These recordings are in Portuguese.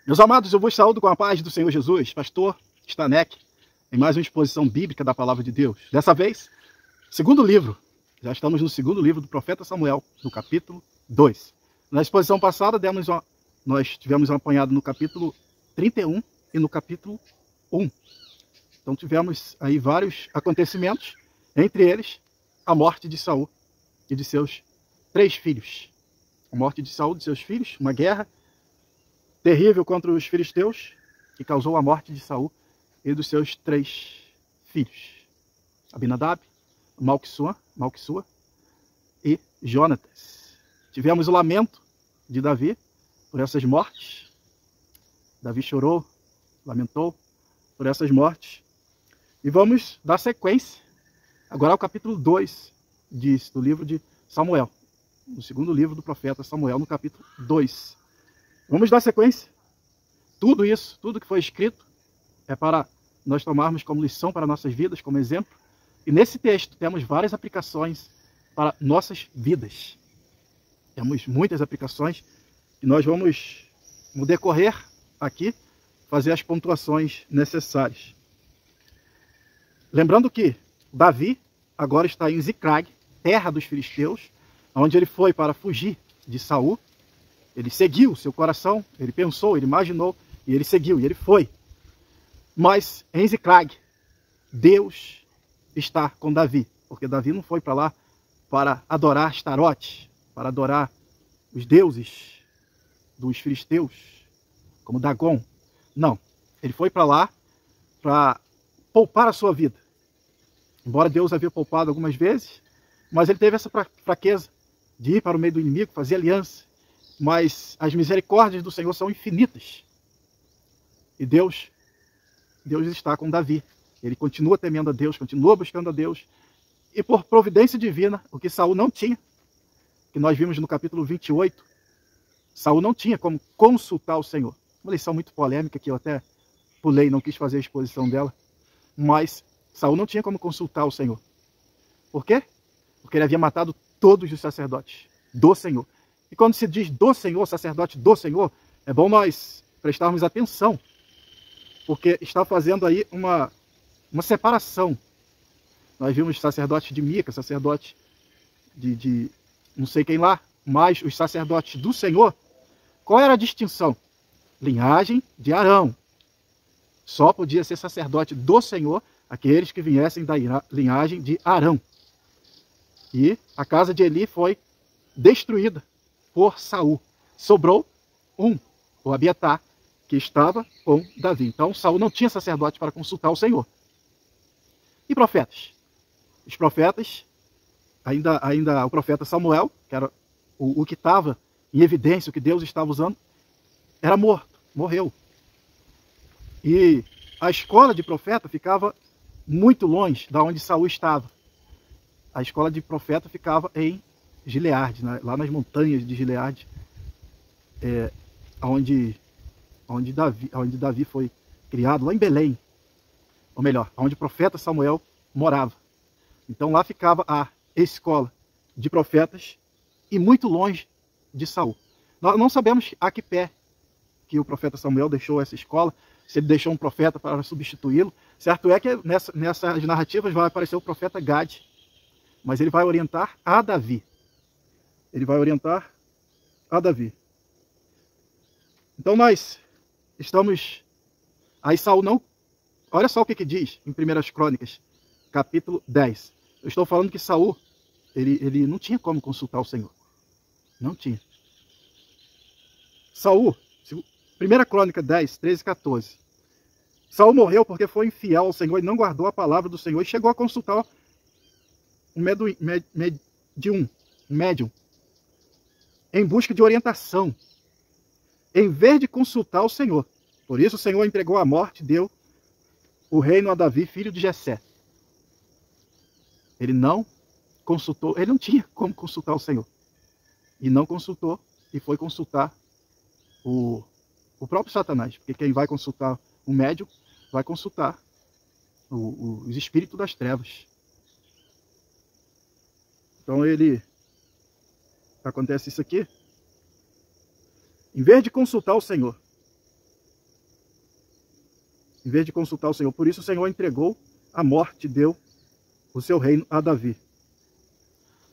Meus amados, eu vos saúdo com a paz do Senhor Jesus, pastor Stanek, em mais uma exposição bíblica da Palavra de Deus. Dessa vez, segundo livro, já estamos no segundo livro do profeta Samuel, no capítulo 2. Na exposição passada, nós tivemos um apanhado no capítulo 31 e no capítulo 1. Então tivemos aí vários acontecimentos, entre eles a morte de Saul e de seus 3 filhos. A morte de Saul e de seus filhos, uma guerra terrível contra os filisteus, que causou a morte de Saul e dos seus 3 filhos, Abinadab, Malquissua e Jonatas. Tivemos o lamento de Davi por essas mortes. Davi chorou, lamentou por essas mortes. E vamos dar sequência agora ao capítulo 2 do livro de Samuel, no segundo livro do profeta Samuel, no capítulo 2. Vamos dar sequência. Tudo isso, tudo que foi escrito, é para nós tomarmos como lição para nossas vidas, como exemplo. E nesse texto temos várias aplicações para nossas vidas. Temos muitas aplicações e nós vamos, no decorrer aqui, fazer as pontuações necessárias. Lembrando que Davi agora está em Ziclag, terra dos filisteus, onde ele foi para fugir de Saul. Ele seguiu seu coração, ele pensou, ele imaginou, e ele seguiu, e ele foi. Mas em Ziclag, Deus está com Davi, porque Davi não foi para lá para adorar Astarote, para adorar os deuses dos filisteus, como Dagon. Não, ele foi para lá para poupar a sua vida. Embora Deus havia poupado algumas vezes, mas ele teve essa fraqueza de ir para o meio do inimigo, fazer aliança. Mas as misericórdias do Senhor são infinitas. E Deus está com Davi. Ele continua temendo a Deus, continua buscando a Deus. E por providência divina, o que Saul não tinha, que nós vimos no capítulo 28, Saul não tinha como consultar o Senhor. Uma lição muito polêmica que eu até pulei, não quis fazer a exposição dela. Mas Saul não tinha como consultar o Senhor. Por quê? Porque ele havia matado todos os sacerdotes do Senhor. E quando se diz do Senhor, sacerdote do Senhor, é bom nós prestarmos atenção, porque está fazendo aí uma separação. Nós vimos sacerdotes de Mica, sacerdote de não sei quem lá, mas os sacerdotes do Senhor, qual era a distinção? Linhagem de Arão. Só podia ser sacerdote do Senhor aqueles que viessem da linhagem de Arão. E a casa de Eli foi destruída por Saul. Sobrou o Abiatar, que estava com Davi. Então Saul não tinha sacerdote para consultar o Senhor. E profetas? Os profetas, ainda o profeta Samuel, que era o que estava em evidência, o que Deus estava usando, era morto, morreu. E a escola de profeta ficava muito longe da onde Saul estava. A escola de profeta ficava em Gileade, né? Lá nas montanhas de Gileade, onde Davi foi criado, lá em Belém. Ou melhor, onde o profeta Samuel morava. Então lá ficava a escola de profetas e muito longe de Saul. Nós não sabemos a que pé que o profeta Samuel deixou essa escola, se ele deixou um profeta para substituí-lo. Certo é que nessas narrativas vai aparecer o profeta Gade, mas ele vai orientar a Davi. Ele vai orientar a Davi. Então nós estamos... Aí Saul não... Olha só o que diz em 1 Crônicas, capítulo 10. Eu estou falando que Saul, ele não tinha como consultar o Senhor. Não tinha. Saul, 1 Crônica 10, 13 e 14. Saul morreu porque foi infiel ao Senhor e não guardou a palavra do Senhor e chegou a consultar um médium, em busca de orientação, em vez de consultar o Senhor. Por isso o Senhor entregou à morte e deu o reino a Davi, filho de Jessé. Ele não consultou, ele não tinha como consultar o Senhor. E não consultou, e foi consultar o próprio Satanás. Porque quem vai consultar o médium, vai consultar os espíritos das trevas. Então acontece isso aqui. Em vez de consultar o Senhor, em vez de consultar o Senhor. Por isso o Senhor entregou a morte, deu o seu reino a Davi.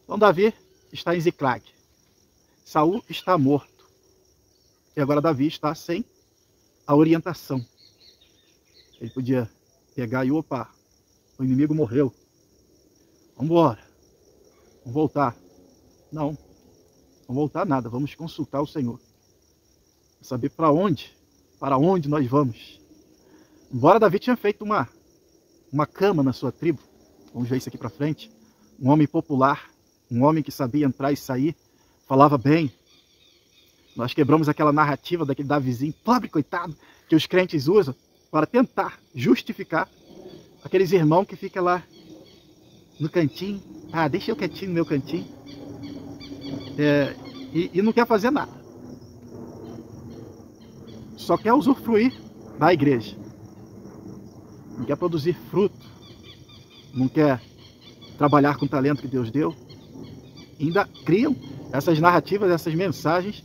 Então Davi está em Ziclag. Saul está morto. E agora Davi está sem a orientação. Ele podia pegar e, opa, o inimigo morreu. Vamos embora. Vamos voltar. Não. Não voltar nada. Vamos consultar o Senhor. Saber para onde nós vamos. Embora Davi tinha feito uma cama na sua tribo. Vamos ver isso aqui para frente. Um homem popular. Um homem que sabia entrar e sair. Falava bem. Nós quebramos aquela narrativa daquele Davizinho, pobre coitado, que os crentes usam para tentar justificar aqueles irmãos que ficam lá no cantinho. Ah, deixa eu quietinho no meu cantinho. E não quer fazer nada. Só quer usufruir da igreja. Não quer produzir fruto. Não quer trabalhar com o talento que Deus deu. Ainda criam essas narrativas, essas mensagens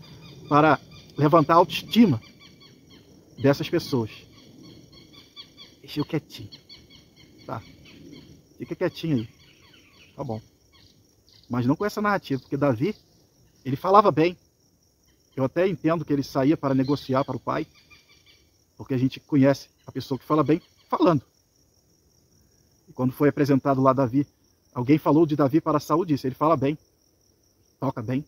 para levantar a autoestima dessas pessoas. Deixa eu quietinho. Tá. Fica quietinho aí. Tá bom. Mas não com essa narrativa, porque Davi, ele falava bem. Eu até entendo que ele saía para negociar para o pai, porque a gente conhece a pessoa que fala bem falando. E quando foi apresentado lá Davi, alguém falou de Davi para Saul, disse, ele fala bem, toca bem.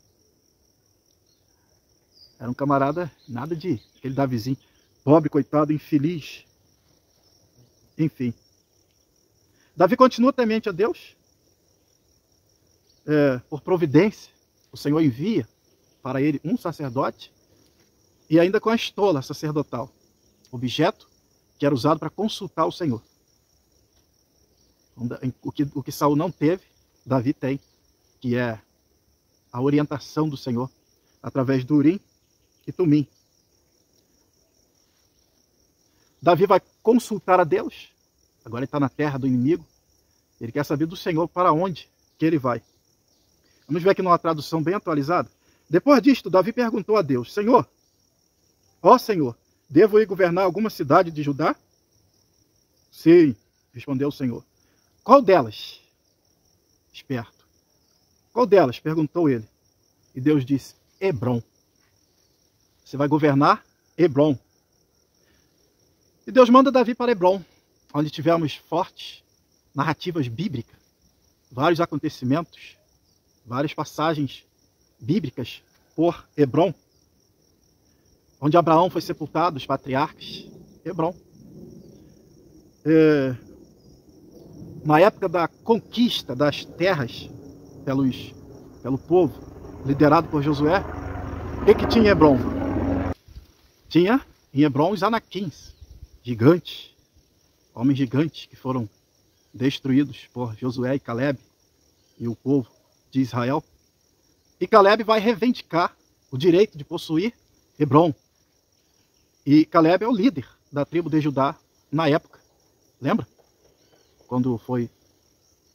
Era um camarada, nada de aquele Davizinho, pobre, coitado, infeliz. Enfim. Davi continua temente a Deus. Por providência, o Senhor envia para ele um sacerdote e ainda com a estola sacerdotal, objeto que era usado para consultar o Senhor. O que Saul não teve, Davi tem, que é a orientação do Senhor através do Urim e Tumim. Davi vai consultar a Deus. Agora ele está na terra do inimigo. Ele quer saber do Senhor para onde que ele vai. Vamos ver aqui numa tradução bem atualizada. Depois disto, Davi perguntou a Deus, Senhor, ó Senhor, devo ir governar alguma cidade de Judá? Sim, respondeu o Senhor. Qual delas? Esperto. Qual delas? Perguntou ele. E Deus disse, Hebrom. Você vai governar Hebrom. E Deus manda Davi para Hebrom, onde tivemos fortes narrativas bíblicas, vários acontecimentos, várias passagens bíblicas por Hebrom, onde Abraão foi sepultado, os patriarcas, Hebrom. Na época da conquista das terras pelo povo, liderado por Josué, o que tinha em Hebrom? Tinha em Hebrom os anaquins, gigantes, homens gigantes que foram destruídos por Josué e Caleb e o povo de Israel. E Caleb vai reivindicar o direito de possuir Hebrom. E Caleb é o líder da tribo de Judá na época. Lembra? Quando foi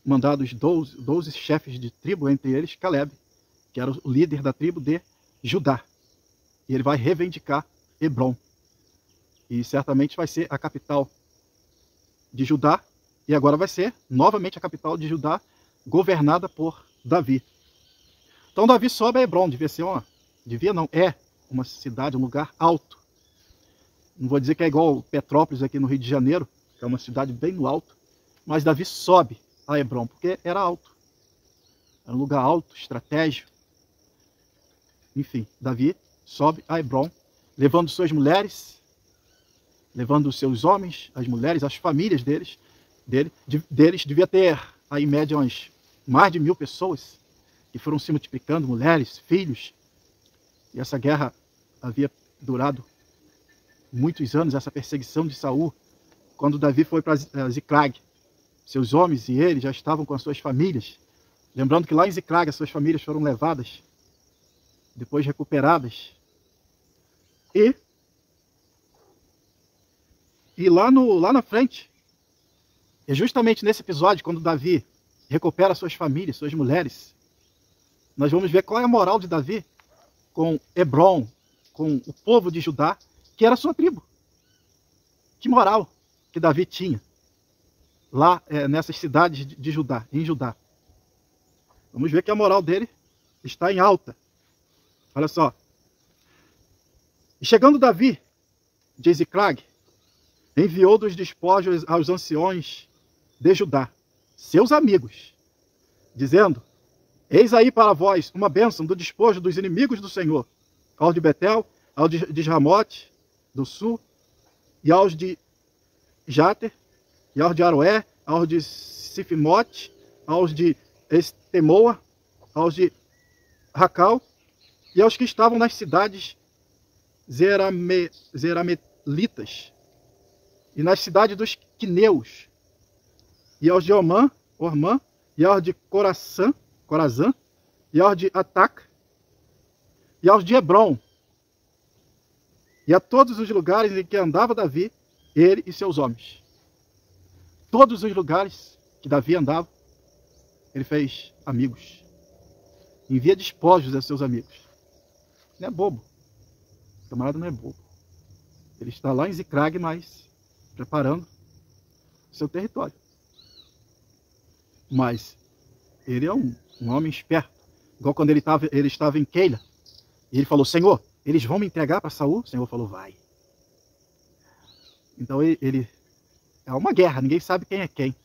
mandado os 12 chefes de tribo, entre eles Caleb, que era o líder da tribo de Judá. E ele vai reivindicar Hebrom. E certamente vai ser a capital de Judá. E agora vai ser novamente a capital de Judá, governada por Davi. Então Davi sobe a Hebrom. É uma cidade, um lugar alto. Não vou dizer que é igual Petrópolis aqui no Rio de Janeiro, que é uma cidade bem no alto. Mas Davi sobe a Hebrom, porque era alto. Era um lugar alto, estratégico. Enfim, Davi sobe a Hebrom, levando suas mulheres, levando os seus homens, as mulheres, as famílias deles. Devia ter aí em média mais de 1000 pessoas que foram se multiplicando, mulheres, filhos. E essa guerra havia durado muitos anos, essa perseguição de Saul. Quando Davi foi para Ziclag, seus homens e ele já estavam com as suas famílias. Lembrando que lá em Ziclag as suas famílias foram levadas, depois recuperadas. E lá na frente, é justamente nesse episódio, quando Davi recupera suas famílias, suas mulheres, nós vamos ver qual é a moral de Davi com Hebrom, com o povo de Judá, que era a sua tribo. Que moral! que Davi tinha lá nessas cidades de Judá, em Judá. Vamos ver que a moral dele está em alta. Olha só. E chegando Davi de Ziclag, enviou dos despojos aos anciões de Judá, seus amigos, dizendo: eis aí para vós uma bênção do despojo dos inimigos do Senhor, aos de Betel, aos de Ramote do sul, e aos de Játer, e aos de Aroé, aos de Sifimote, aos de Estemoa, aos de Racal, e aos que estavam nas cidades Zeramelitas, e nas cidades dos Quineus, e aos de Ormã, e aos de Corazã, e aos de Atac, e aos de Hebron, e a todos os lugares em que andava Davi, ele e seus homens. Todos os lugares que Davi andava, ele fez amigos. Envia despojos a seus amigos. Não é bobo. O camarada não é bobo. Ele está lá em Ziclag, mas preparando seu território. Mas ele é um homem esperto. Igual quando ele estava em Keila. E ele falou: Senhor, eles vão me entregar para Saul? O Senhor falou: vai. Então ele é uma guerra, ninguém sabe quem é quem.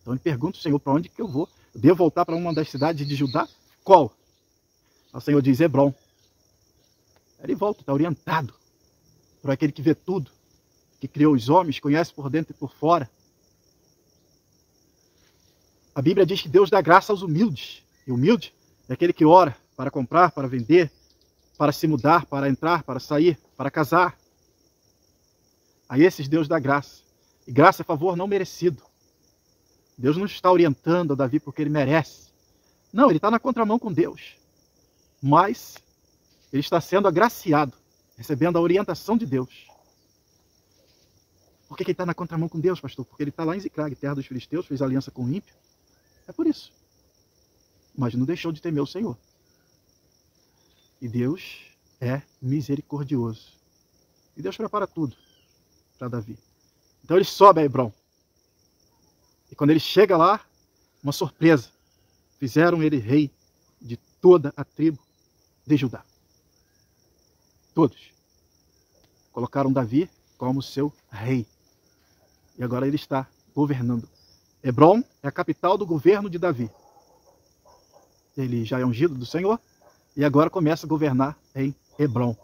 Então ele pergunta ao Senhor: para onde que eu vou? Eu devo voltar para uma das cidades de Judá? Qual? O Senhor diz: Hebron. Ele volta, está orientado por aquele que vê tudo, que criou os homens, conhece por dentro e por fora. A Bíblia diz que Deus dá graça aos humildes. E humilde é aquele que ora para comprar, para vender, para se mudar, para entrar, para sair, para casar. A esses Deus dá graça. E graça é favor não merecido. Deus não está orientando a Davi porque ele merece. Não, ele está na contramão com Deus. Mas ele está sendo agraciado, recebendo a orientação de Deus. Por que ele está na contramão com Deus, pastor? Porque ele está lá em Ziclag, terra dos filisteus, fez aliança com o ímpio. É por isso. Mas não deixou de temer o Senhor. E Deus é misericordioso. E Deus prepara tudo para Davi. Então ele sobe a Hebron. E quando ele chega lá, uma surpresa. Fizeram ele rei de toda a tribo de Judá. Todos. Colocaram Davi como seu rei. E agora ele está governando. Hebron é a capital do governo de Davi. Ele já é ungido do Senhor. E agora começa a governar em Hebron.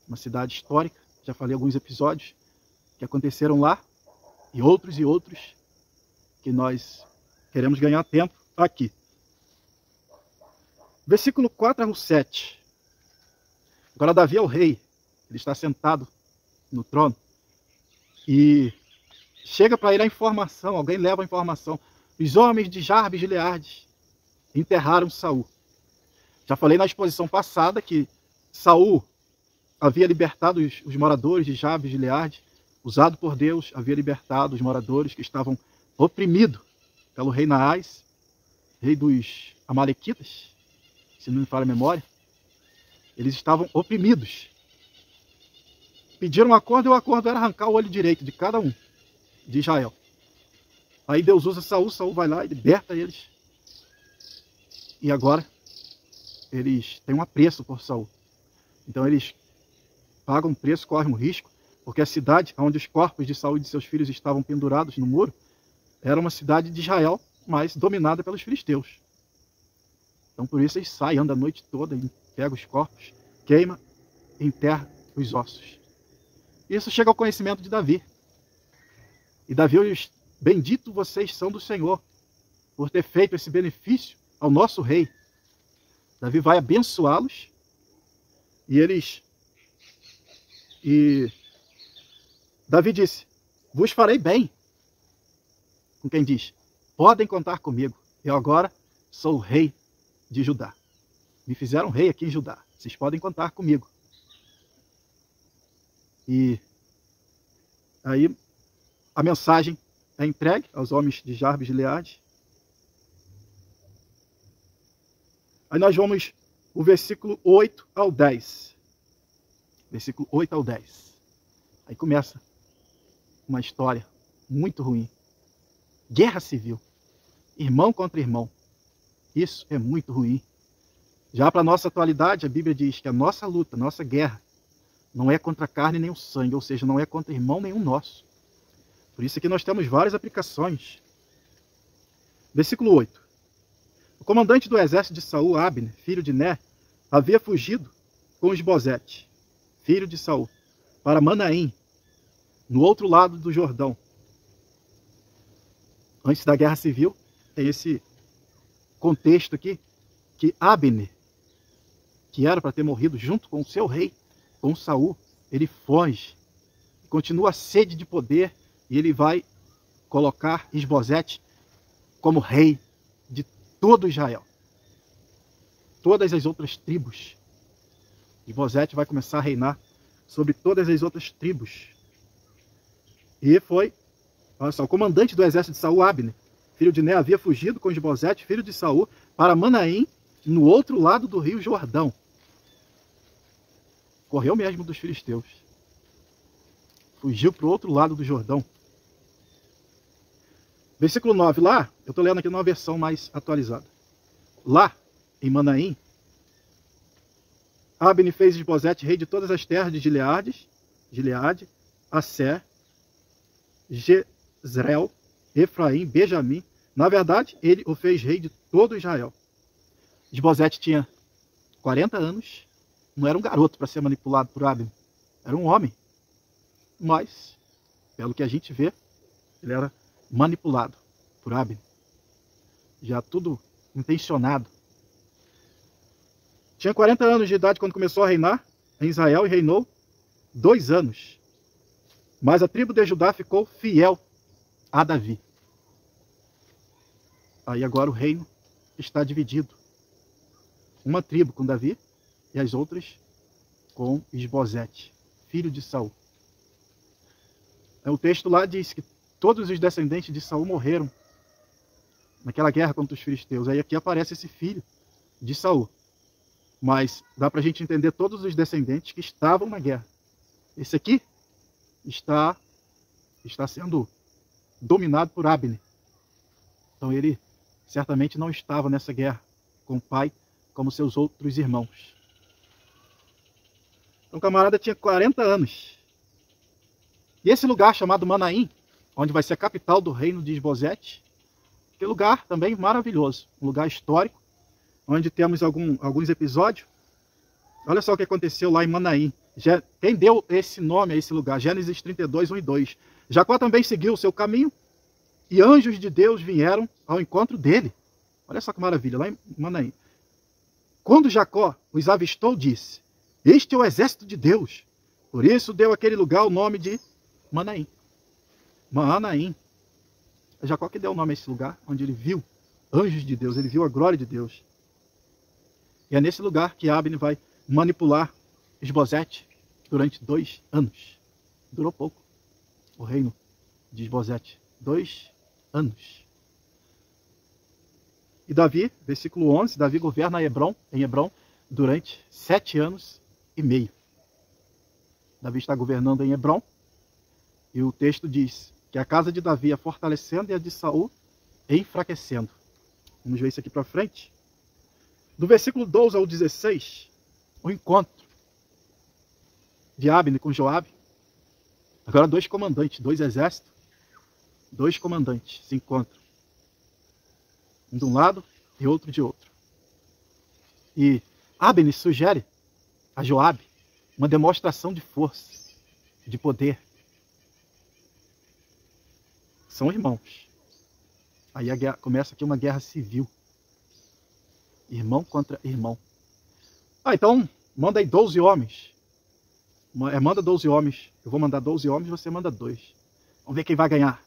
Uma cidade histórica. Já falei alguns episódios que aconteceram lá. E outros que nós queremos ganhar tempo aqui. Versículo 4 ao 7. Agora Davi é o rei. Ele está sentado no trono. E chega para ele a informação. Alguém leva a informação. Os homens de Jabes de Gileade enterraram Saul. Já falei na exposição passada que Saul havia libertado os moradores de Jabes de Gileade. Usado por Deus, havia libertado os moradores que estavam oprimidos pelo rei Naás, rei dos Amalequitas, se não me falha a memória. Eles estavam oprimidos. Pediram um acordo, e o acordo era arrancar o olho direito de cada um de Israel. Aí Deus usa Saul, Saul vai lá e liberta eles. E agora eles têm um apreço por Saul. Então eles pagam um preço, correm um risco, porque a cidade onde os corpos de Saul e de seus filhos estavam pendurados no muro era uma cidade de Israel, mas dominada pelos filisteus. Então por isso eles saem, andam a noite toda, pegam os corpos, queima, enterra os ossos. Isso chega ao conhecimento de Davi. E Davi diz: bendito vocês são do Senhor, por ter feito esse benefício ao nosso rei. Davi vai abençoá-los, e Davi disse: vos farei bem. Com quem diz: podem contar comigo, eu agora sou o rei de Judá. Me fizeram rei aqui em Judá, vocês podem contar comigo. E aí a mensagem é entregue aos homens de Jabes de Gileade. Aí nós vamos o versículo 8 ao 10. Versículo 8 ao 10. Aí começa uma história muito ruim. Guerra civil. Irmão contra irmão. Isso é muito ruim. Já para a nossa atualidade, a Bíblia diz que a nossa luta, a nossa guerra, não é contra a carne nem o sangue, ou seja, não é contra irmão nenhum nosso. Por isso aqui nós temos várias aplicações. Versículo 8. O comandante do exército de Saul, Abner, filho de Ner, havia fugido com Isbosete, filho de Saul, para Manaim, no outro lado do Jordão. Antes da guerra civil, tem esse contexto aqui, que Abner, que era para ter morrido junto com o seu rei, com Saul, ele foge, continua a sede de poder, e ele vai colocar Isbosete como rei de todo Israel. Todas as outras tribos. Isbosete vai começar a reinar sobre todas as outras tribos. E foi, olha só, o comandante do exército de Saul, Abner, filho de Ner, havia fugido com Isbosete, filho de Saul, para Manaim, no outro lado do rio Jordão. Correu mesmo dos filisteus. Fugiu para o outro lado do Jordão. Versículo 9, lá, eu estou lendo aqui numa versão mais atualizada. Lá, em Manaim, Abner fez Isbosete rei de todas as terras de Gileade, Asser, Jezreel, Efraim, Benjamim. Na verdade, ele o fez rei de todo Israel. Isbosete tinha 40 anos, não era um garoto para ser manipulado por Abner, era um homem. Mas, pelo que a gente vê, ele era manipulado por Abner. Já tudo intencionado. Tinha 40 anos de idade quando começou a reinar em Israel e reinou 2 anos. Mas a tribo de Judá ficou fiel a Davi. Aí agora o reino está dividido. Uma tribo com Davi e as outras com Isbosete, filho de Saul. O texto lá diz que todos os descendentes de Saul morreram naquela guerra contra os filisteus. Aí aqui aparece esse filho de Saul. Mas dá para a gente entender todos os descendentes que estavam na guerra. Esse aqui está sendo dominado por Abner. Então ele certamente não estava nessa guerra com o pai como seus outros irmãos. Então o camarada tinha 40 anos. E esse lugar chamado Manaim, onde vai ser a capital do reino de Isbosete, que lugar também maravilhoso, um lugar histórico, onde temos alguns episódios. Olha só o que aconteceu lá em Manaim. Quem deu esse nome a esse lugar? Gênesis 32, 1 e 2. Jacó também seguiu o seu caminho, e anjos de Deus vieram ao encontro dele. Olha só que maravilha, lá em Manaim. Quando Jacó os avistou, disse: este é o exército de Deus. Por isso deu aquele lugar o nome de Manaim. Manaim. É Jacó que deu o nome a esse lugar, onde ele viu anjos de Deus, ele viu a glória de Deus. E é nesse lugar que Abner vai manipular Isbosete durante 2 anos. Durou pouco o reino de Isbosete. 2 anos. E Davi, versículo 11, Davi governa em Hebrom durante 7 anos e meio. Davi está governando em Hebrom, e o texto diz que a casa de Davi ia fortalecendo e a de Saul enfraquecendo. Vamos ver isso aqui para frente. Do versículo 12 ao 16, o encontro de Abner com Joabe. Agora 2 comandantes, 2 exércitos, 2 comandantes se encontram. Um de um lado e outro de outro. E Abner sugere a Joabe uma demonstração de força, de poder. São irmãos. Aí começa aqui uma guerra civil. Irmão contra irmão. Então, manda aí 12 homens. Manda 12 homens. Eu vou mandar 12 homens, você manda 2. Vamos ver quem vai ganhar.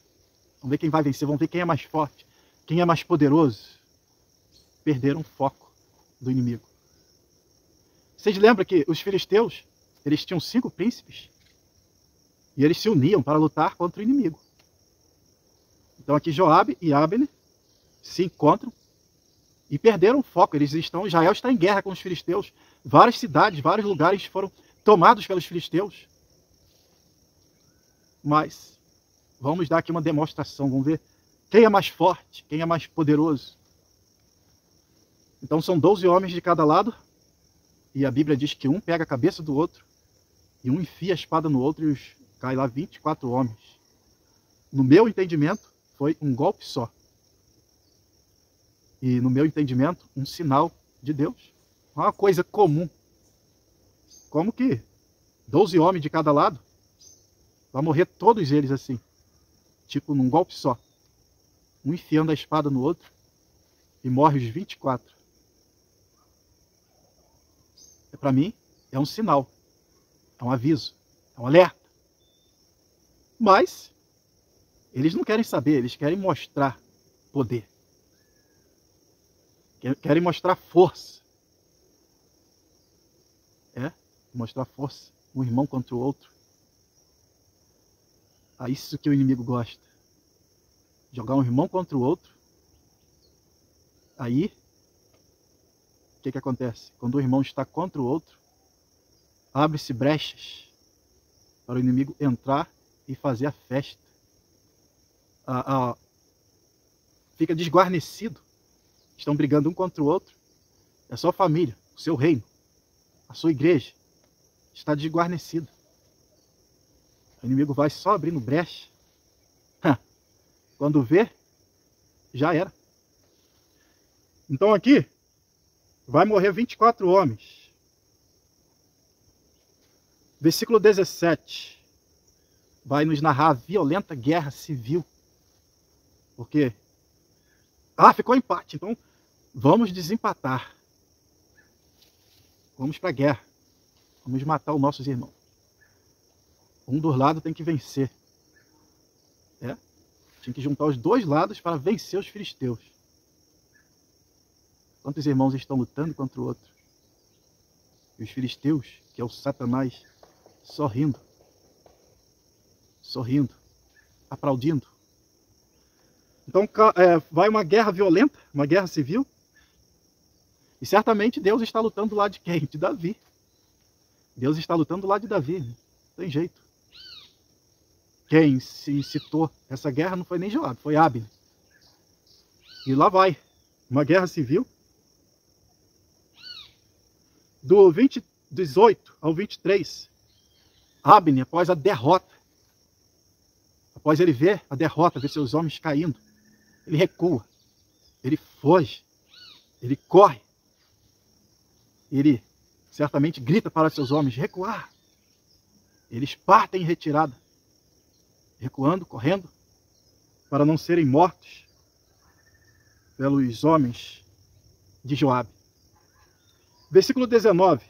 Vamos ver quem vai vencer. Vamos ver quem é mais forte. Quem é mais poderoso. Perderam o foco do inimigo. Vocês lembram que os filisteus, eles tinham 5 príncipes. E eles se uniam para lutar contra o inimigo. Então aqui Joabe e Abner se encontram e perderam o foco. Israel está em guerra com os filisteus. Várias cidades, vários lugares foram tomados pelos filisteus. Mas vamos dar aqui uma demonstração, vamos ver quem é mais forte, quem é mais poderoso. Então são 12 homens de cada lado, e a Bíblia diz que um pega a cabeça do outro, e um enfia a espada no outro, e cai lá 24 homens. No meu entendimento, foi um golpe só. E no meu entendimento, um sinal de Deus. Uma coisa comum. Como que 12 homens de cada lado, vai morrer todos eles assim. Tipo, num golpe só. Um enfiando a espada no outro, e morre os 24. Para mim, é um sinal. É um aviso. É um alerta. Mas, eles não querem saber, eles querem mostrar poder. Querem mostrar força. Mostrar força. Um irmão contra o outro. É isso que o inimigo gosta. Jogar um irmão contra o outro. Aí, o que acontece? Quando o irmão está contra o outro, abre-se brechas para o inimigo entrar e fazer a festa. Fica desguarnecido. Estão brigando um contra o outro. É sua família, o seu reino, a sua igreja está desguarnecida. O inimigo vai só abrindo brecha. Quando vê, já era. Então aqui, vai morrer 24 homens. Versículo 17. Vai nos narrar a violenta guerra civil. Porque ficou empate, então vamos desempatar. Vamos para a guerra. Vamos matar os nossos irmãos. Um dos lados tem que vencer. Tinha que juntar os dois lados para vencer os filisteus. Quantos irmãos estão lutando contra o outro? E os filisteus, que é o Satanás, sorrindo. Sorrindo. Aplaudindo. Então vai uma guerra violenta, uma guerra civil. E certamente Deus está lutando do lado de quem? De Davi. Deus está lutando do lado de Davi. Não tem jeito. Quem se incitou essa guerra não foi nem Joabe, foi Abner. E lá vai. Uma guerra civil. Do 18 ao 23. Abner, após a derrota. Após ele ver a derrota, ver seus homens caindo. Ele recua. Ele foge. Ele corre. Ele certamente grita para seus homens, recuar. Eles partem em retirada, recuando, correndo, para não serem mortos pelos homens de Joabe. Versículo 19.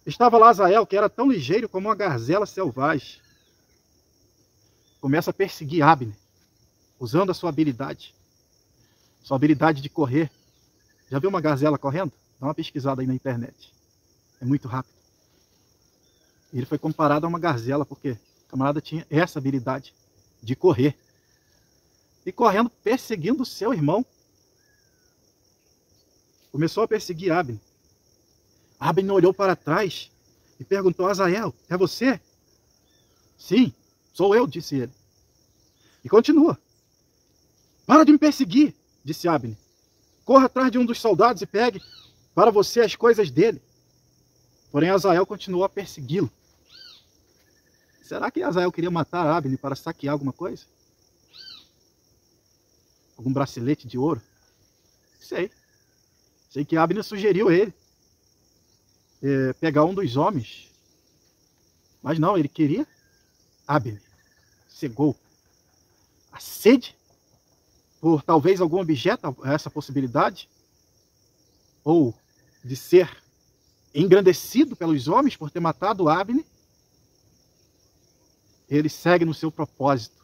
Estava lá Azael, que era tão ligeiro como uma gazela selvagem. Começa a perseguir Abner, usando a sua habilidade de correr. Já viu uma gazela correndo? Dá uma pesquisada aí na internet. É muito rápido. Ele foi comparado a uma gazela, porque o camarada tinha essa habilidade de correr. E correndo, perseguindo o seu irmão. Começou a perseguir Abner. Abner olhou para trás e perguntou a Azael, é você? Sim, sou eu, disse ele. E continua. Para de me perseguir, disse Abner. Corra atrás de um dos soldados e pegue para você as coisas dele. Porém, Azael continuou a persegui-lo. Será que Azael queria matar Abner para saquear alguma coisa? Algum bracelete de ouro? Sei. Sei que Abner sugeriu a ele pegar um dos homens. Mas não, ele queria Abner. Cegou. A sede por talvez algum objeto a essa possibilidade, ou de ser engrandecido pelos homens por ter matado Abner, ele segue no seu propósito,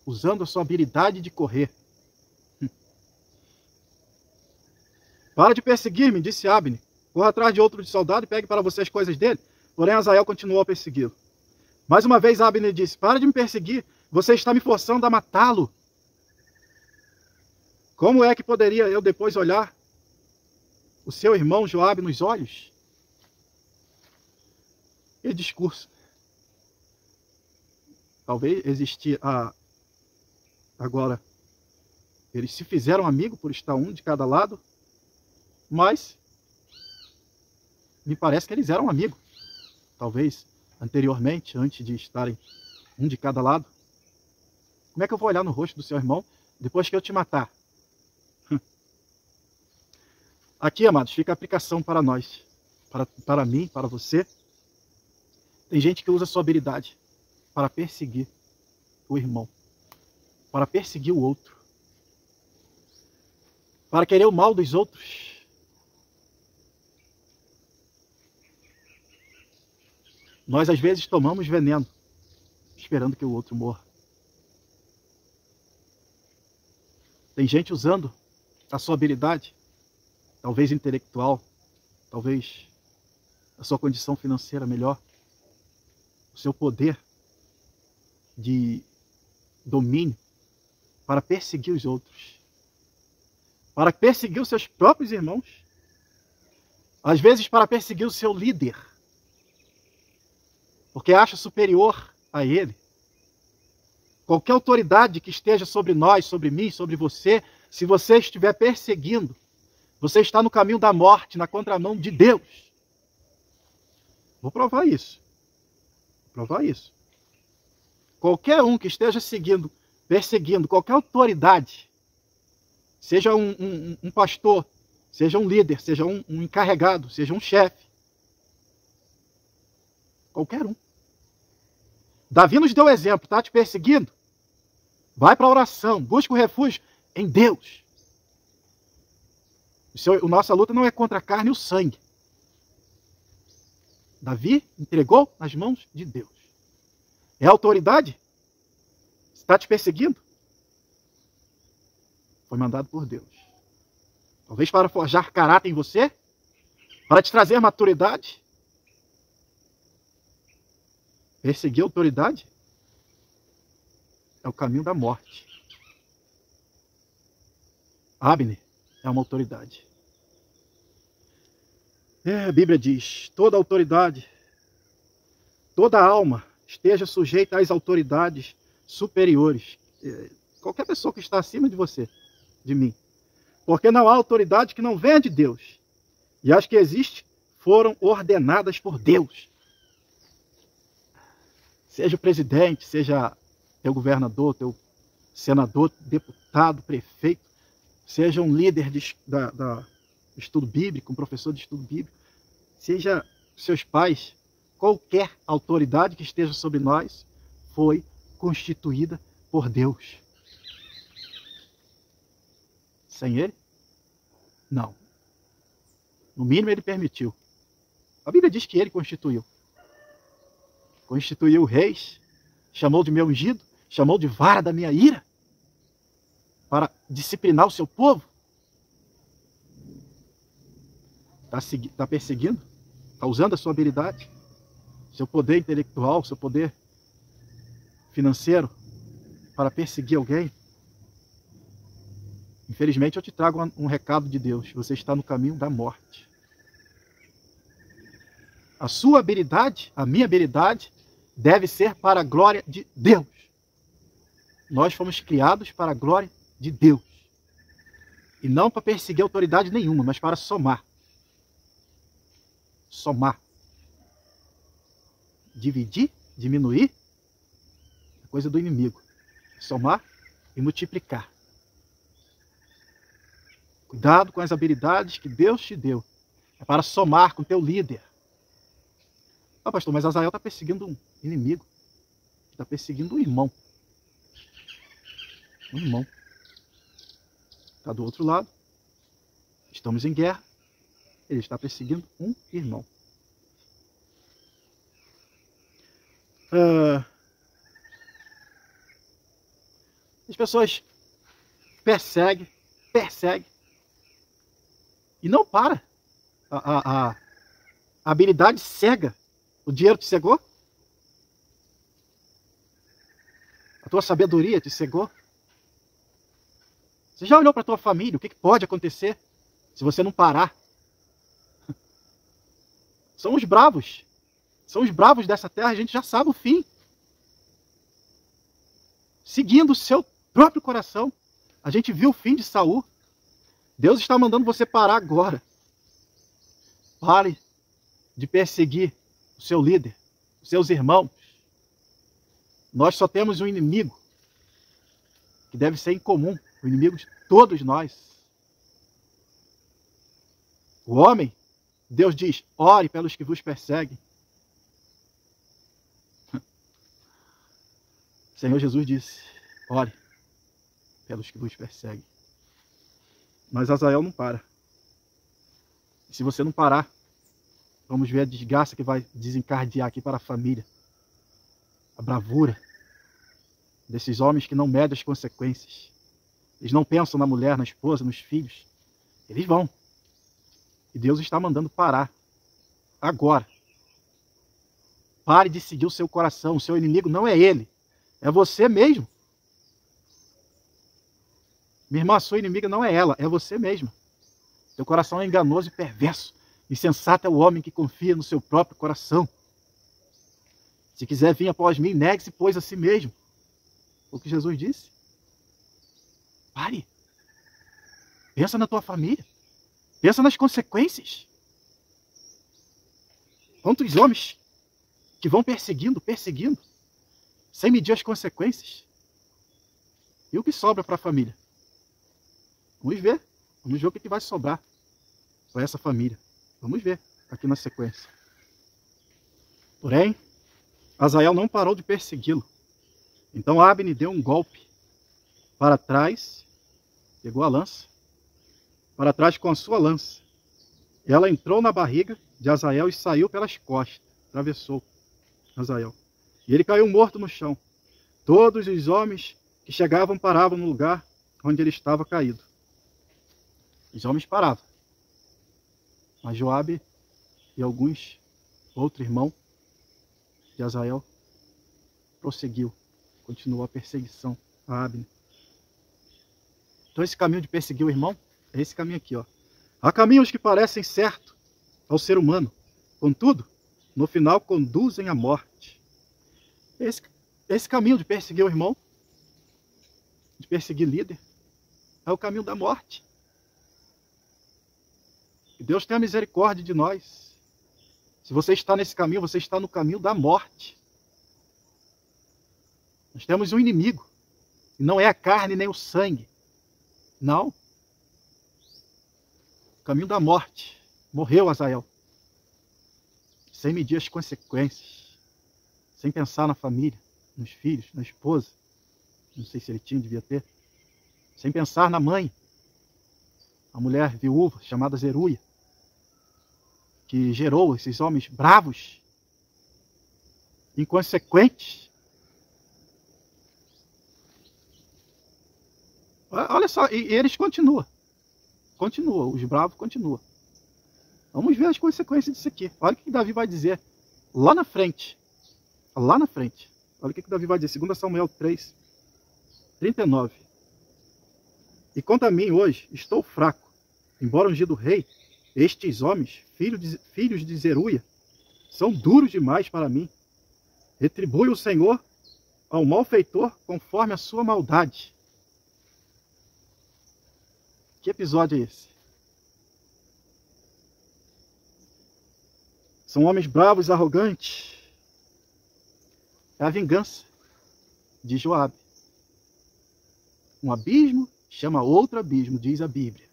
usando a sua habilidade de correr. Para de perseguir-me, disse Abner. Corra atrás de outro soldado e pegue para você as coisas dele. Porém, Azael continuou a persegui-lo. Mais uma vez, Abner disse, para de me perseguir, você está me forçando a matá-lo. Como é que poderia eu depois olhar o seu irmão Joabe nos olhos? Que discurso. Talvez existia agora, eles se fizeram amigos por estar um de cada lado, mas me parece que eles eram amigos. Talvez anteriormente, antes de estarem um de cada lado. Como é que eu vou olhar no rosto do seu irmão depois que eu te matar? Aqui, amados, fica a aplicação para nós, para mim, para você. Tem gente que usa sua habilidade para perseguir o irmão, para perseguir o outro, para querer o mal dos outros. Nós, às vezes, tomamos veneno, esperando que o outro morra. Tem gente usando a sua habilidade, talvez intelectual, talvez a sua condição financeira melhor, o seu poder de domínio para perseguir os outros, para perseguir os seus próprios irmãos, às vezes para perseguir o seu líder, porque acha superior a ele. Qualquer autoridade que esteja sobre nós, sobre mim, sobre você, se você estiver perseguindo, você está no caminho da morte, na contramão de Deus. Vou provar isso. Vou provar isso. Qualquer um que esteja perseguindo qualquer autoridade, seja um pastor, seja um líder, seja um encarregado, seja um chefe, qualquer um. Davi nos deu exemplo, está te perseguindo? Vai para a oração, busca o refúgio em Deus. A nossa luta não é contra a carne e o sangue. Davi entregou nas mãos de Deus. É a autoridade? Está te perseguindo? Foi mandado por Deus. Talvez para forjar caráter em você, para te trazer maturidade. Perseguir a autoridade é o caminho da morte. Abner é uma autoridade. A Bíblia diz, toda autoridade, toda alma esteja sujeita às autoridades superiores. Qualquer pessoa que está acima de você, de mim. Porque não há autoridade que não venha de Deus. E as que existem foram ordenadas por Deus. Seja o presidente, seja teu governador, teu senador, deputado, prefeito, seja um líder de estudo bíblico, um professor de estudo bíblico, seja seus pais, qualquer autoridade que esteja sobre nós foi constituída por Deus. Sem ele? Não. No mínimo ele permitiu. A Bíblia diz que ele constituiu. Constituiu reis, chamou de meu ungido, chamou de vara da minha ira, para disciplinar o seu povo. Está perseguindo? Está usando a sua habilidade, seu poder intelectual, seu poder financeiro para perseguir alguém? Infelizmente eu te trago um recado de Deus. Você está no caminho da morte. A sua habilidade, a minha habilidade, deve ser para a glória de Deus. Nós fomos criados para a glória de Deus. E não para perseguir autoridade nenhuma, mas para somar. Somar. Dividir, diminuir, é coisa do inimigo. Somar e multiplicar. Cuidado com as habilidades que Deus te deu. É para somar com o teu líder. Ah, pastor, mas Azael está perseguindo um inimigo. Está perseguindo um irmão. Um irmão. Está do outro lado. Estamos em guerra. Ele está perseguindo um irmão. As pessoas perseguem. E não para. A habilidade cega. O dinheiro te cegou? A tua sabedoria te cegou? Você já olhou para a tua família? O que pode acontecer se você não parar? São os bravos. São os bravos dessa terra. A gente já sabe o fim. seguindo o seu próprio coração. A gente viu o fim de Saul. Deus está mandando você parar agora. Pare de perseguir o seu líder, os seus irmãos. Nós só temos um inimigo que deve ser incomum, o inimigo de todos nós. O homem, Deus diz, ore pelos que vos perseguem. O Senhor Jesus disse, ore pelos que vos perseguem. Mas Azael não para. E se você não parar, vamos ver a desgraça que vai desencadear aqui para a família. A bravura desses homens que não medem as consequências. Eles não pensam na mulher, na esposa, nos filhos. Eles vão. E Deus está mandando parar. Agora. Pare de seguir o seu coração. O seu inimigo não é ele. É você mesmo. Minha irmã, a sua inimiga não é ela. É você mesma. Seu coração é enganoso e perverso. Insensato é o homem que confia no seu próprio coração. Se quiser vir após mim, negue-se, pois, a si mesmo. O que Jesus disse? Pare. Pensa na tua família. Pensa nas consequências. Quantos homens que vão perseguindo, sem medir as consequências. E o que sobra para a família? Vamos ver. Vamos ver o que vai sobrar para essa família. Vamos ver aqui na sequência. Porém, Azael não parou de persegui-lo. Então Abner deu um golpe para trás, pegou a lança, para trás com a sua lança. Ela entrou na barriga de Azael e saiu pelas costas, atravessou Azael. E ele caiu morto no chão. Todos os homens que chegavam paravam no lugar onde ele estava caído. Os homens paravam. Mas Joabe e alguns outros irmãos de Azael prosseguiu, continuou a perseguição a Abner. Então esse caminho de perseguir o irmão é esse caminho aqui, ó. Há caminhos que parecem certos ao ser humano, contudo, no final conduzem à morte. Esse caminho de perseguir o irmão, de perseguir líder, é o caminho da morte. Que Deus tenha misericórdia de nós. Se você está nesse caminho, você está no caminho da morte. Nós temos um inimigo. E não é a carne nem o sangue. Não. O caminho da morte. Morreu Azael. Sem medir as consequências. Sem pensar na família, nos filhos, na esposa. Não sei se ele tinha, devia ter. Sem pensar na mãe. A mulher viúva, chamada Zeruia, que gerou esses homens bravos, inconsequentes. Olha só, e eles continuam. Os bravos continuam. Vamos ver as consequências disso aqui. Olha o que Davi vai dizer lá na frente. Lá na frente. Olha o que Davi vai dizer. 2 Samuel 3, 39. E quanto a mim hoje, estou fraco. Embora ungido rei, estes homens, filhos de Zeruia, são duros demais para mim. Retribui o Senhor ao malfeitor conforme a sua maldade. Que episódio é esse? São homens bravos, arrogantes. É a vingança de Joabe. Um abismo chama outro abismo, diz a Bíblia.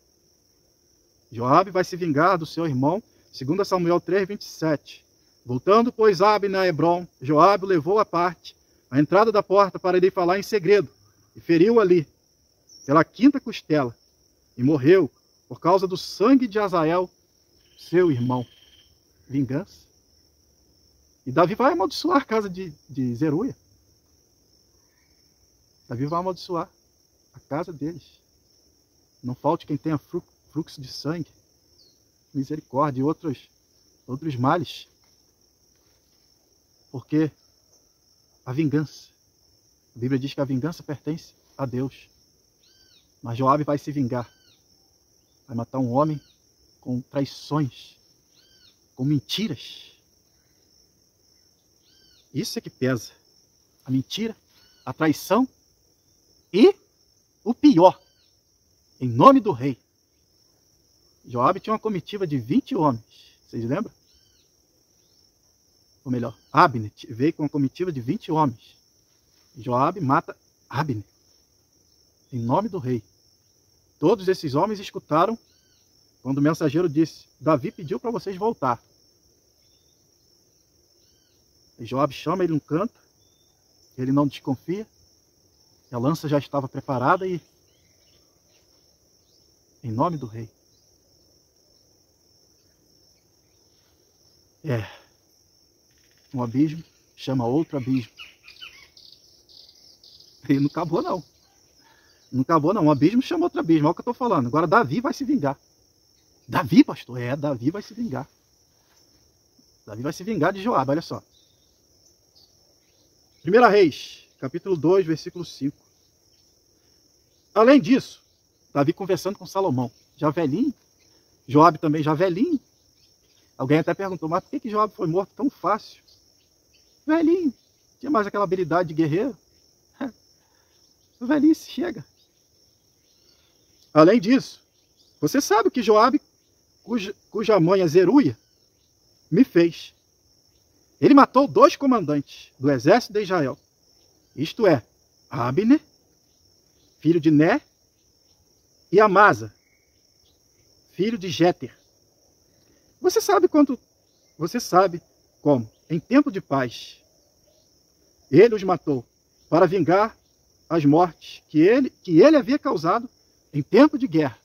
Joabe vai se vingar do seu irmão, 2 Samuel 3, 27. Voltando, pois, Abner a Hebrom, Joabe o levou à parte, à entrada da porta, para lhe falar em segredo, e feriu ali, pela quinta costela, e morreu por causa do sangue de Azael, seu irmão. Vingança. E Davi vai amaldiçoar a casa de Zeruia. Davi vai amaldiçoar a casa deles. Não falte quem tenha fluxo de sangue, misericórdia e outros males. Porque a vingança, a Bíblia diz que a vingança pertence a Deus. Mas Joabe vai se vingar. Vai matar um homem com traições, com mentiras. Isso é que pesa. A mentira, a traição E o pior, em nome do rei. Joabe tinha uma comitiva de 20 homens. Vocês lembram? Ou melhor, Abner veio com uma comitiva de 20 homens. Joabe mata Abner, em nome do rei. Todos esses homens escutaram quando o mensageiro disse: Davi pediu para vocês voltar. E Joabe chama ele num canto, ele não desconfia, a lança já estava preparada e, em nome do rei. Um abismo chama outro abismo. E não acabou não. Não acabou não. Um abismo chama outro abismo. Olha o que eu estou falando. Agora Davi vai se vingar. Davi, pastor? Davi vai se vingar. Davi vai se vingar de Joabe, olha só. 1 Reis, capítulo 2, versículo 5. Além disso, Davi conversando com Salomão, já velhinho. Joabe também já velhinho. Alguém até perguntou, mas por que Joabe foi morto tão fácil? Velhinho, tinha mais aquela habilidade de guerreiro. O velhice chega. Além disso, você sabe que Joabe, cuja mãe é Zeruia, me fez. Ele matou 2 comandantes do exército de Israel. Isto é, Abner, filho de Ner, e Amasa, filho de Jéter. Você sabe como, em tempo de paz, ele os matou para vingar as mortes que ele havia causado em tempo de guerra.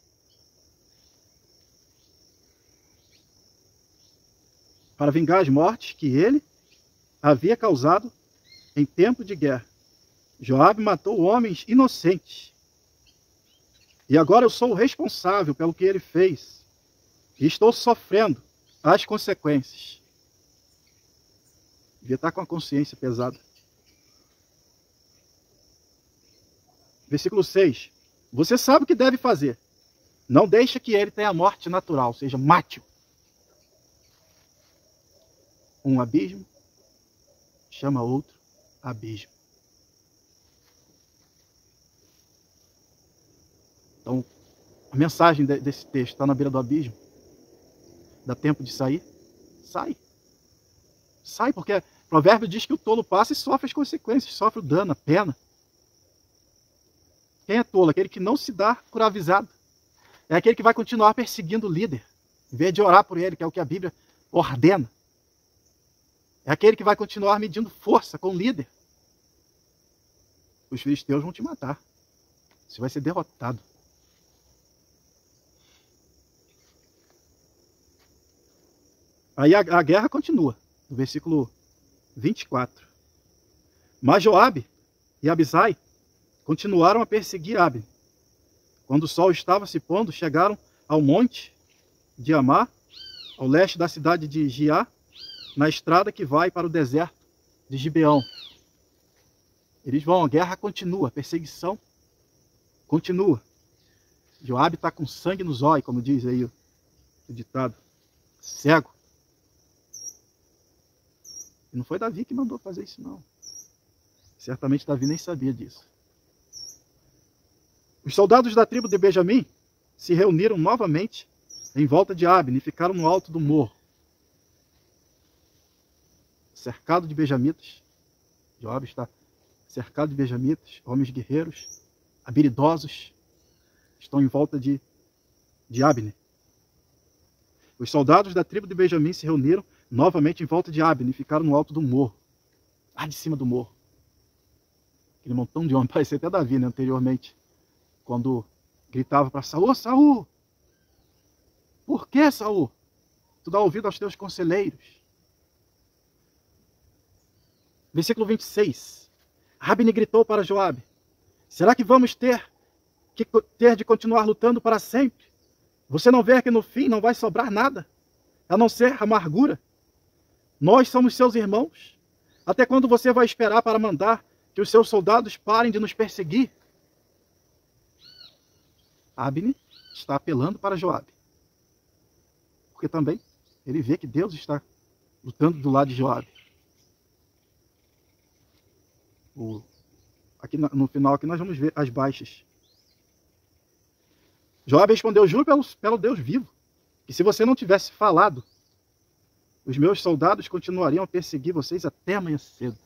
Para vingar as mortes que ele havia causado em tempo de guerra. Joabe matou homens inocentes. E agora eu sou o responsável pelo que ele fez. E estou sofrendo as consequências. Devia estar com a consciência pesada. Versículo 6. Você sabe o que deve fazer. Não deixe que ele tenha morte natural, ou seja, mate-o. Um abismo chama outro abismo. Então, a mensagem desse texto está na beira do abismo. Dá tempo de sair? Sai. Sai, porque o provérbio diz que o tolo passa e sofre as consequências, sofre o dano, a pena. Quem é tolo? Aquele que não se dá por avisado. É aquele que vai continuar perseguindo o líder, em vez de orar por ele, que é o que a Bíblia ordena. É aquele que vai continuar medindo força com o líder. Os filisteus vão te matar. Você vai ser derrotado. Aí a guerra continua, no versículo 24. Mas Joabe e Abisai continuaram a perseguir Abner. Quando o sol estava se pondo, chegaram ao monte de Amá, ao leste da cidade de Giá, na estrada que vai para o deserto de Gibeão. Eles vão, a guerra continua, a perseguição continua. Joabe está com sangue nos olhos, como diz aí o ditado, cego. E não foi Davi que mandou fazer isso, não. Certamente Davi nem sabia disso. Os soldados da tribo de Benjamim se reuniram novamente em volta de Abner e ficaram no alto do morro. Cercado de benjamitas. Joabe está cercado de benjamitas, homens guerreiros, habilidosos, estão em volta de Abner. Os soldados da tribo de Benjamim se reuniram novamente em volta de Abner e ficaram no alto do morro, lá de cima do morro. Aquele montão de homens, parecia até Davi, né, anteriormente, quando gritava para Saul: Saul, por que, Saul? Tu dá ouvido aos teus conselheiros. Versículo 26. Abner gritou para Joabe: será que vamos ter de continuar lutando para sempre? Você não vê que no fim não vai sobrar nada, a não ser amargura? Nós somos seus irmãos. Até quando você vai esperar para mandar que os seus soldados parem de nos perseguir? Abner está apelando para Joabe, porque também ele vê que Deus está lutando do lado de Joabe. O Aqui no final aqui nós vamos ver as baixas. Joabe respondeu: juro pelo Deus vivo, que se você não tivesse falado, os meus soldados continuariam a perseguir vocês até amanhã cedo.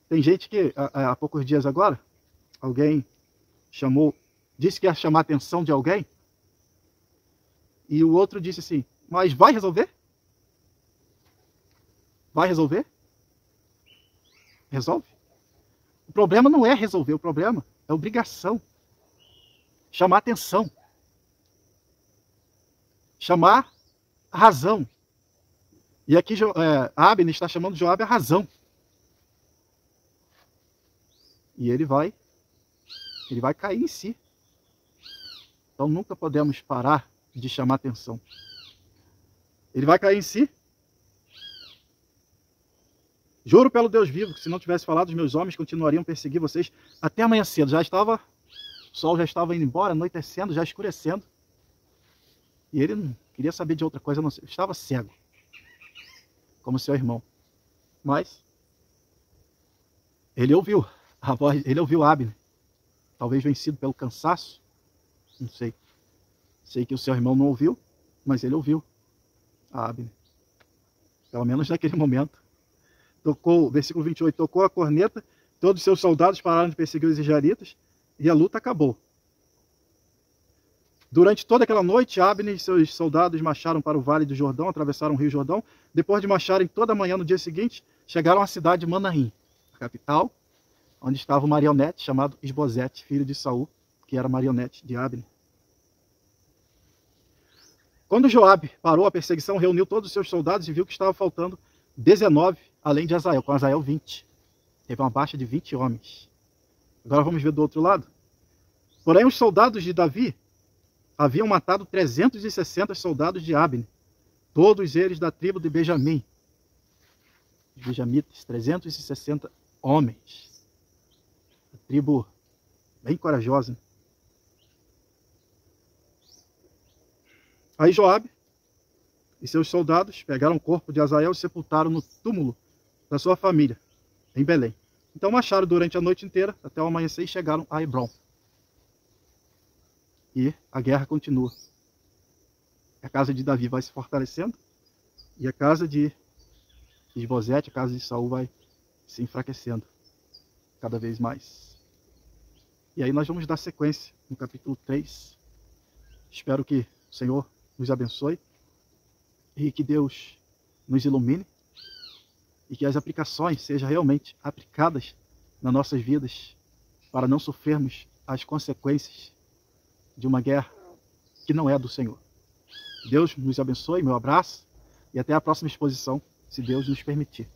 Tem gente que, há poucos dias agora, alguém disse que ia chamar a atenção de alguém, e o outro disse assim: mas vai resolver? Vai resolver? Resolve? O problema não é resolver, o problema é obrigação. Chamar atenção. Chamar a razão. E aqui Abner está chamando Joabe a razão. E ele vai cair em si. Então nunca podemos parar de chamar atenção. Ele vai cair em si. Juro pelo Deus vivo, que se não tivesse falado, os meus homens continuariam a perseguir vocês até amanhã cedo. O sol já estava indo embora, anoitecendo, já escurecendo. E ele não queria saber de outra coisa, não, estava cego, como seu irmão. Mas ele ouviu a voz, ele ouviu Abner, talvez vencido pelo cansaço, não sei. Sei que o seu irmão não ouviu, mas ele ouviu a Abner. Pelo menos naquele momento. Tocou, versículo 28, tocou a corneta, todos os seus soldados pararam de perseguir os israelitas e a luta acabou. Durante toda aquela noite, Abner e seus soldados marcharam para o vale do Jordão, atravessaram o rio Jordão. Depois de marcharem toda a manhã no dia seguinte, chegaram à cidade de Manaim, a capital, onde estava um marionete chamado Isbosete, filho de Saul, que era marionete de Abner. Quando Joabe parou a perseguição, reuniu todos os seus soldados e viu que estava faltando 19, além de Azael, com Azael 20. Teve uma baixa de 20 homens. Agora vamos ver do outro lado. Porém, os soldados de Davi haviam matado 360 soldados de Abner, todos eles da tribo de Benjamim. Os benjamitas, 360 homens. A tribo bem corajosa, né? Aí Joabe e seus soldados pegaram o corpo de Azael e sepultaram no túmulo da sua família, em Belém. Então marcharam durante a noite inteira, até o amanhecer, e chegaram a Hebrom. E a guerra continua. A casa de Davi vai se fortalecendo, e a casa de Isbosete, a casa de Saul, vai se enfraquecendo cada vez mais. E aí nós vamos dar sequência no capítulo 3. Espero que o Senhor nos abençoe e que Deus nos ilumine e que as aplicações sejam realmente aplicadas nas nossas vidas para não sofrermos as consequências de uma guerra que não é do Senhor. Deus nos abençoe, meu abraço e até a próxima exposição, se Deus nos permitir.